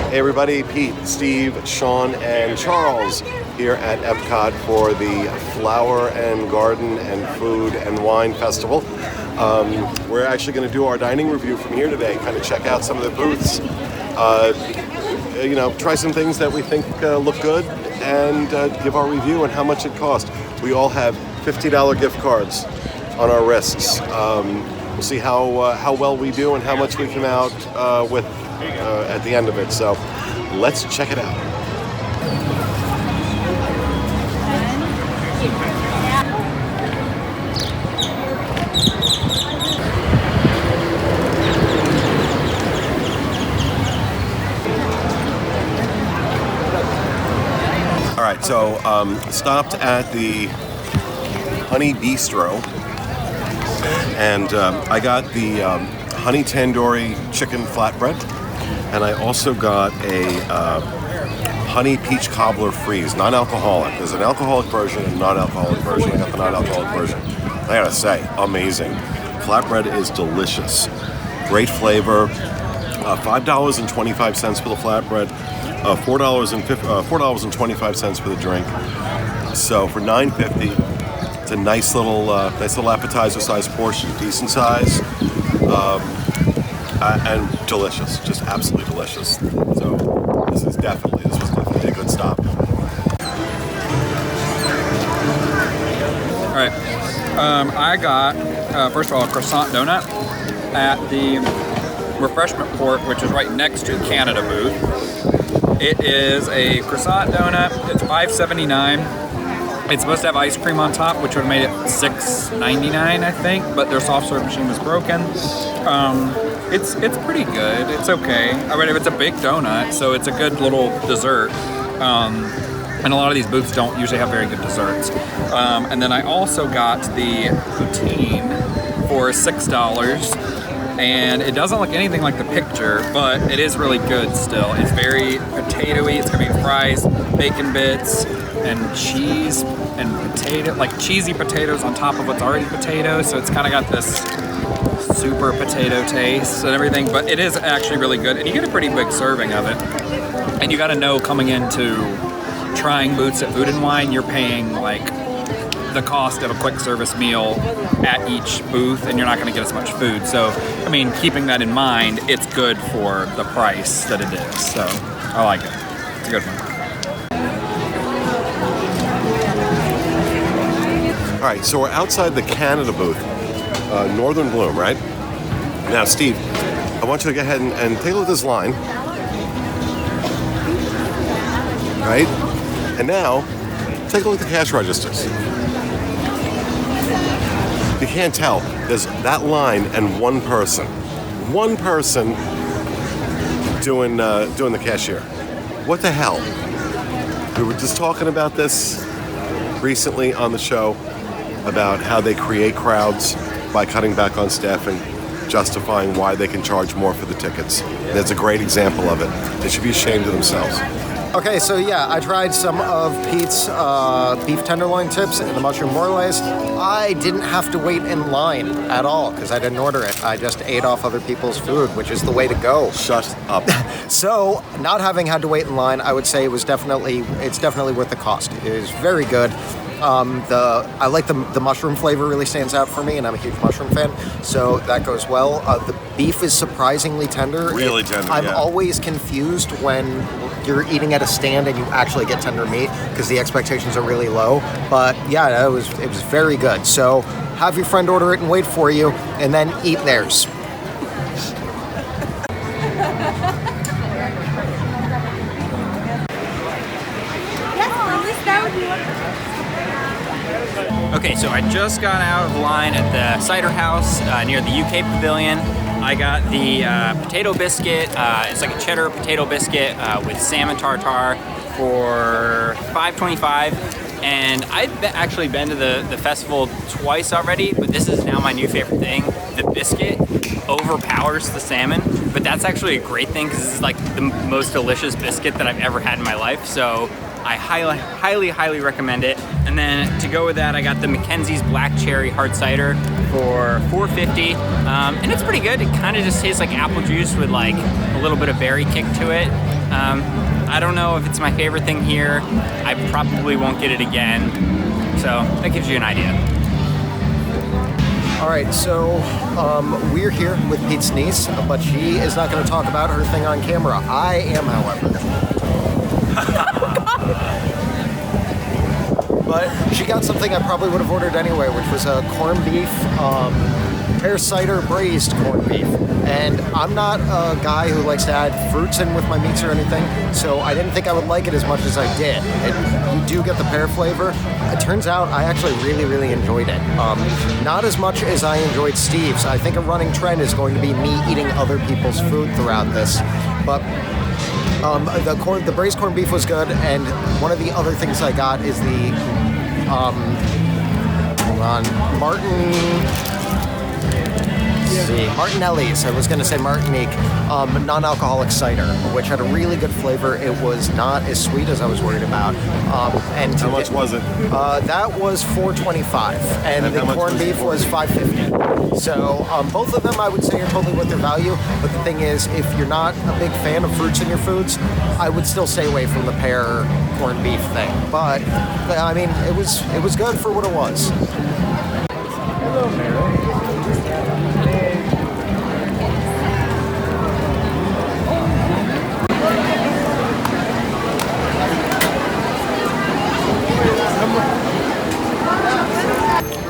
Hey everybody, Pete, Steve, Sean, and Charles here at Epcot for the Flower and Garden and Food and Wine Festival. We're actually going to do our dining review from here today, kind of check out some of the booths, try some things that we think look good, and give our review on how much it cost. We all have $50 gift cards on our wrists. We'll see how well we do and how much we come out with at the end of it. So let's check it out. All right, so stopped at the Honey Bistro, and I got the honey tandoori chicken flatbread, and I also got a honey peach cobbler freeze, non-alcoholic. There's an alcoholic version and a non-alcoholic version. I got the non-alcoholic version. I gotta say, amazing. Flatbread is delicious. Great flavor. $5.25 for the flatbread. $4.25 for the drink. So for $9.50, it's a nice little appetizer-sized portion, decent size, and delicious, just absolutely delicious. So this was definitely a good stop. All right, I got first of all a croissant donut at the refreshment port, which is right next to the Canada booth. It is a croissant donut. It's $5.79. It's supposed to have ice cream on top, which would have made it $6.99, I think, but their soft serve machine was broken. It's pretty good. It's okay. I mean, it's a big donut, so it's a good little dessert. And a lot of these booths don't usually have very good desserts. And then I also got the poutine for $6. And it doesn't look anything like the picture, but it is really good still. It's very potatoey. It's gonna be fries, bacon bits, and cheese and potato, like cheesy potatoes on top of what's already potato. So it's kind of got this super potato taste and everything, but it is actually really good. And you get a pretty big serving of it. And you gotta know coming into trying booths at Food and Wine, you're paying like the cost of a quick service meal at each booth, and you're not going to get as much food. So, I mean, keeping that in mind, it's good for the price that it is. So, I like it. It's a good one. All right, so we're outside the Canada booth, Northern Bloom, right? Now, Steve, I want you to go ahead and take a look at this line. Right? And now, take a look at the cash registers. You can't tell. There's that line and one person doing the cashier. What the hell? We were just talking about this recently on the show about how they create crowds by cutting back on staffing, justifying why they can charge more for the tickets. That's a great example of it. They should be ashamed of themselves. Okay, so yeah, I tried some of Pete's beef tenderloin tips and the mushroom morlays. I didn't have to wait in line at all because I didn't order it. I just ate off other people's food, which is the way to go. Shut up. So, not having had to wait in line, I would say it's definitely worth the cost. It is very good. I like the mushroom flavor really stands out for me, and I'm a huge mushroom fan, so that goes well. The beef is surprisingly tender. Really tender. I'm always confused when you're eating at a stand and you actually get tender meat because the expectations are really low. But yeah, it was very good. So have your friend order it and wait for you, and then eat theirs. Okay, so I just got out of line at the cider house near the UK Pavilion. I got the potato biscuit. It's like a cheddar potato biscuit with salmon tartare for $5.25. And I've actually been to the festival twice already, but this is now my new favorite thing. The biscuit overpowers the salmon, but that's actually a great thing because this is like the most delicious biscuit that I've ever had in my life. So I highly recommend it. And then to go with that, I got the Mackenzie's Black Cherry Hard Cider for $4.50. And it's pretty good. It kind of just tastes like apple juice with like a little bit of berry kick to it. I don't know if it's my favorite thing here. I probably won't get it again. So that gives you an idea. All right, so we're here with Pete's niece, but she is not going to talk about her thing on camera. I am, however. But she got something I probably would have ordered anyway, which was a corned beef, pear cider braised corned beef. And I'm not a guy who likes to add fruits in with my meats or anything, so I didn't think I would like it as much as I did. You do get the pear flavor. It turns out I actually really, really enjoyed it. Not as much as I enjoyed Steve's. I think a running trend is going to be me eating other people's food throughout this. But the braised corned beef was good, and one of the other things I got is the Martinelli's. I was going to say Martinique, non-alcoholic cider, which had a really good flavor. It was not as sweet as I was worried about. And How much was it? That was $4.25, and the corned beef was $5.50. So both of them, I would say, are totally worth their value. But the thing is, if you're not a big fan of fruits in your foods, I would still stay away from the pear corned beef thing. But I mean, it was good for what it was. Hello, Mary.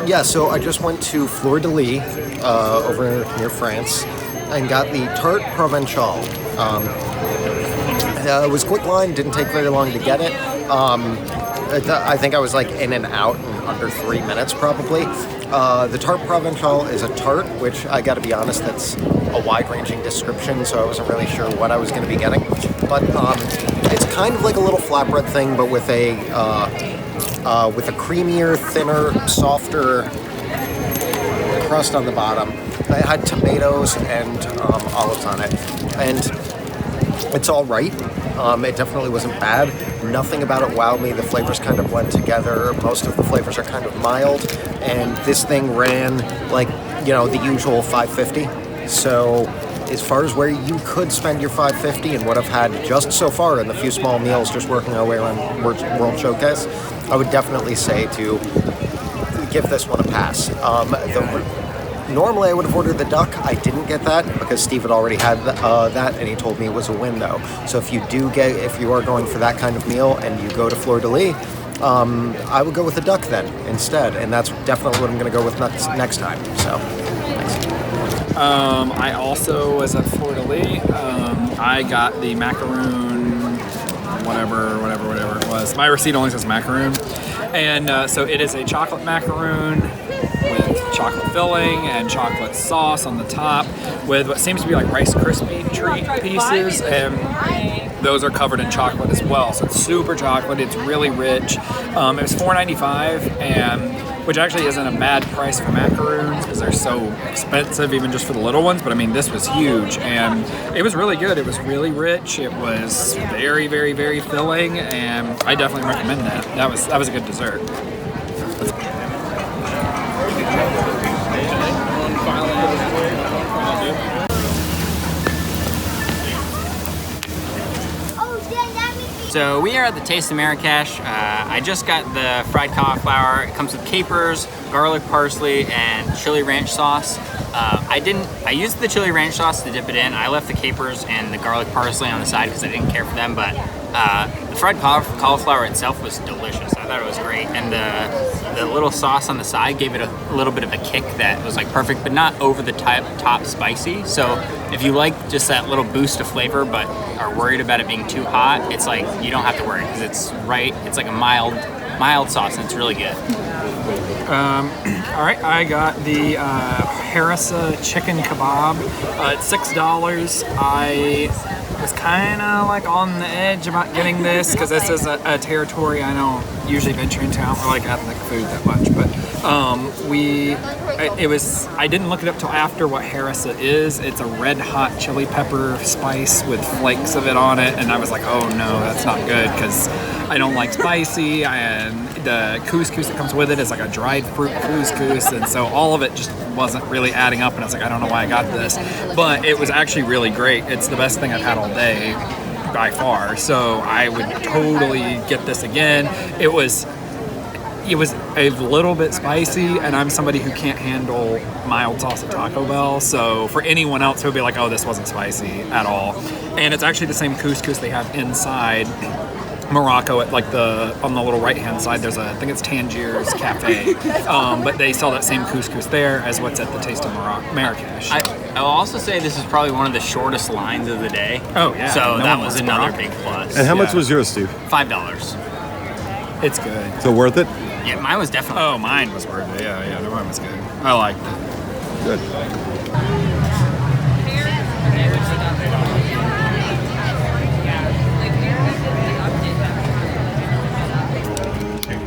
Yeah, so I just went to Fleur de Lis over near France and got the Tarte Provençal. It was a quick line, didn't take very long to get it. I think I was like in and out in under 3 minutes probably. The Tarte Provençal is a tart, which I gotta be honest, that's a wide-ranging description, so I wasn't really sure what I was gonna be getting. But it's kind of like a little flatbread thing, but with a creamier, thinner, softer crust on the bottom. It had tomatoes and olives on it, and it's all right. It definitely wasn't bad. Nothing about it wowed me. The flavors kind of blend together. Most of the flavors are kind of mild, and this thing ran like, the usual $5.50. So as far as where you could spend your $5.50 and what I've had just so far in the few small meals just working our way around World Showcase, I would definitely say to give this one a pass. Normally I would have ordered the duck. I didn't get that because Steve had already had that, and he told me it was a window. So if you are going for that kind of meal and you go to Fleur de Lis, I would go with the duck then instead, and that's definitely what I'm going to go with next time. So, thanks. I also was at Fleur de Lis. I got the macaroon, whatever it was. My receipt only says macaroon. And so it is a chocolate macaroon with chocolate filling and chocolate sauce on the top with what seems to be like Rice Krispie treat pieces, and those are covered in chocolate as well. So it's super chocolate, it's really rich. It was $4.95, and which actually isn't a bad price for macaroons because they're so expensive even just for the little ones, but I mean this was huge and it was really good. It was really rich, it was very, very, very filling, and I definitely recommend that. That was a good dessert. So we are at the Taste of Marrakesh. I just got the fried cauliflower. It comes with capers, garlic parsley, and chili ranch sauce. I used the chili ranch sauce to dip it in. I left the capers and the garlic parsley on the side because I didn't care for them, but the fried cauliflower itself was delicious. I thought it was great, and the little sauce on the side gave it a little bit of a kick that was like perfect, but not over the top spicy. So if you like just that little boost of flavor, but are worried about it being too hot, it's like you don't have to worry because it's right. It's like a mild sauce, and it's really good. All right, I got the harissa chicken kebab. It's $6. I was kind of like on the edge about getting this because this is a territory I don't usually venture into. I don't like ethnic food that much, but I didn't look it up till after what harissa is. It's a red hot chili pepper spice with flakes of it on it, and I was like, oh no, that's not good because I don't like spicy, and the couscous that comes with it is like a dried fruit couscous, and so all of it just wasn't really adding up, and I was like, I don't know why I got this, but it was actually really great. It's the best thing I've had all day. by far. So I would totally get this again. It was a little bit spicy, and I'm somebody who can't handle mild sauce at Taco Bell. So for anyone else who would be like, oh, this wasn't spicy at all. And it's actually the same couscous they have inside Morocco at on the little right hand side. There's I think it's Tangier's Cafe, but they sell that same couscous there as what's at the Taste of Marrakesh. I will also say this is probably one of the shortest lines of the day. Oh yeah, so no that one was wants another Morocco. big plus. And how much was yours, Steve? $5. It's good. So worth it? Yeah, mine was definitely. Oh, mine was worth it. Yeah, mine was good. I liked it. Good.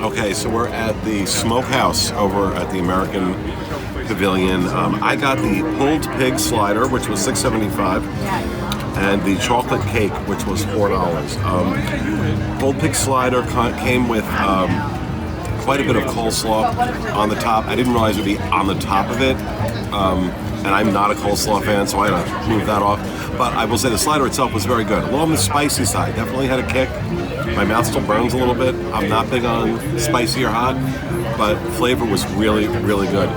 Okay, so we're at the Smokehouse over at the American Pavilion. I got the pulled pig slider, which was $6.75, and the chocolate cake, which was $4. Pulled pig slider came with quite a bit of coleslaw on the top. I didn't realize it would be on the top of it, and I'm not a coleslaw fan, so I had to move that off. But I will say the slider itself was very good. A little on the spicy side, definitely had a kick. My mouth still burns a little bit. I'm not big on spicy or hot, but flavor was really, really good.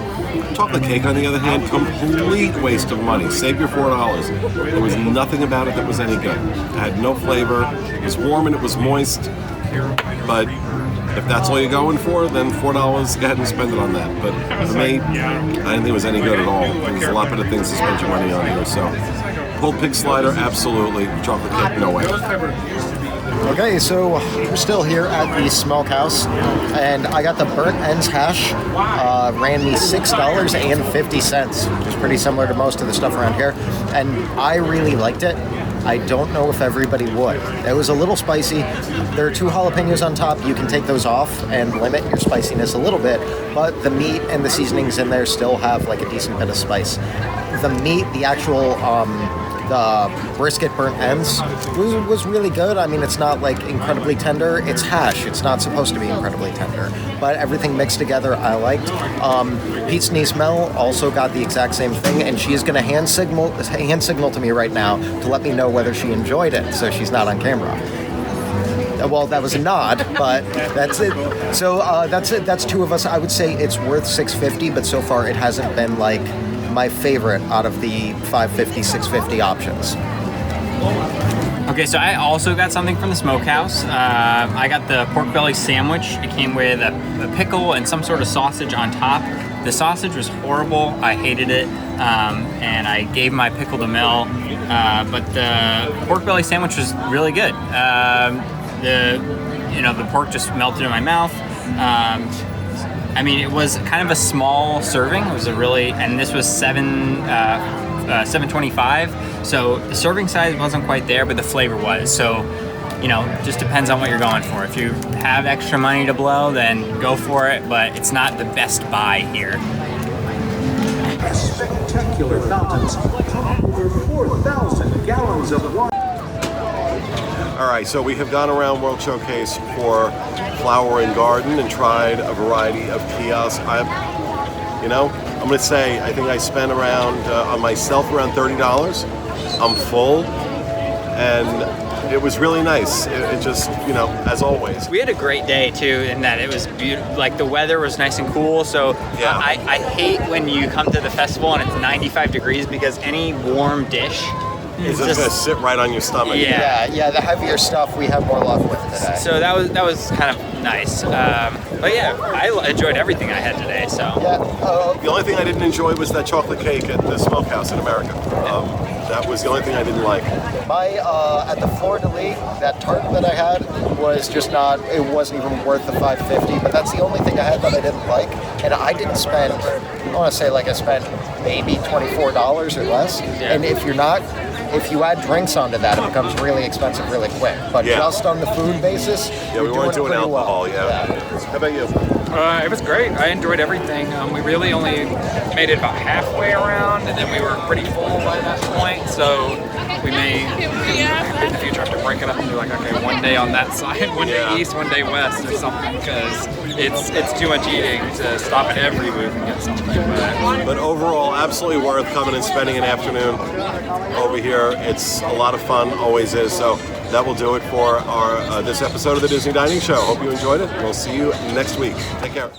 Chocolate cake, on the other hand, complete waste of money. Save your $4. There was nothing about it that was any good. It had no flavor. It was warm and it was moist, but if that's all you're going for, then $4, go ahead and spend it on that. But for me, I didn't think it was any good at all. There's a lot better things to spend your money on here. So, pulled pig slider, absolutely. Chocolate cake, no way. Okay, so we're still here at the Smokehouse, and I got the burnt ends hash. Ran me $6.50, which is pretty similar to most of the stuff around here, and I really liked it. I don't know if everybody would. It was a little spicy. There are 2 jalapenos on top. You can take those off and limit your spiciness a little bit, but the meat and the seasonings in there still have like a decent bit of spice. The meat, the actual the brisket burnt ends was really good. I mean, it's not like incredibly tender. It's hash. It's not supposed to be incredibly tender, but everything mixed together I liked. Pete's niece Mel also got the exact same thing, and she is going to hand signal to me right now to let me know whether she enjoyed it, so she's not on camera. Well, that was a nod, but that's it. So that's it. That's 2 of us. I would say it's worth $6.50, but so far it hasn't been like my favorite out of the $5.50, $6.50 options. Okay, so I also got something from the Smokehouse. I got the pork belly sandwich. It came with a pickle and some sort of sausage on top. The sausage was horrible. I hated it, and I gave my pickle to Mel. But the pork belly sandwich was really good. The pork just melted in my mouth. I mean, it was kind of a small serving. It was and this was $7.25. So the serving size wasn't quite there, but the flavor was. So, just depends on what you're going for. If you have extra money to blow, then go for it. But it's not the best buy here. Spectacular fountains, over 4,000 gallons of water. All right, so we have gone around World Showcase for Flower and Garden and tried a variety of kiosks. I'm going to say I think I spent around, on myself, around $30. I'm full, and it was really nice. It just, as always. We had a great day too, in that it was beautiful. Like the weather was nice and cool. So yeah. I hate when you come to the festival and it's 95 degrees because any warm dish It's just going to sit right on your stomach. Yeah, the heavier stuff we have more luck with today. So that was kind of nice. But yeah, I enjoyed everything I had today. So Yeah. The only thing I didn't enjoy was that chocolate cake at the Smokehouse in America. That was the only thing I didn't like. My at the Fleur de Lis, that tart that I had was just not. It wasn't even worth the $5.50. But that's the only thing I had that I didn't like, and I didn't spend. I want to say like I spent maybe $24 or less. Yeah. And if you add drinks onto that, it becomes really expensive really quick. But Yeah. just on the food basis, Yeah, we weren't doing pretty alcohol. well. Yeah. How about you? It was great. I enjoyed everything. We really only made it about halfway around, and then we were pretty full by that point. So we may, in the future, have to break break it up and do like, okay, one day on that side, one Yeah. day east, one day west or something, because it's too much eating to stop at every booth and get something. But overall, absolutely worth coming and spending an afternoon over here. It's a lot of fun, always is. So that will do it for our this episode of the Disney Dining Show. Hope you enjoyed it. We'll see you next week. Take care.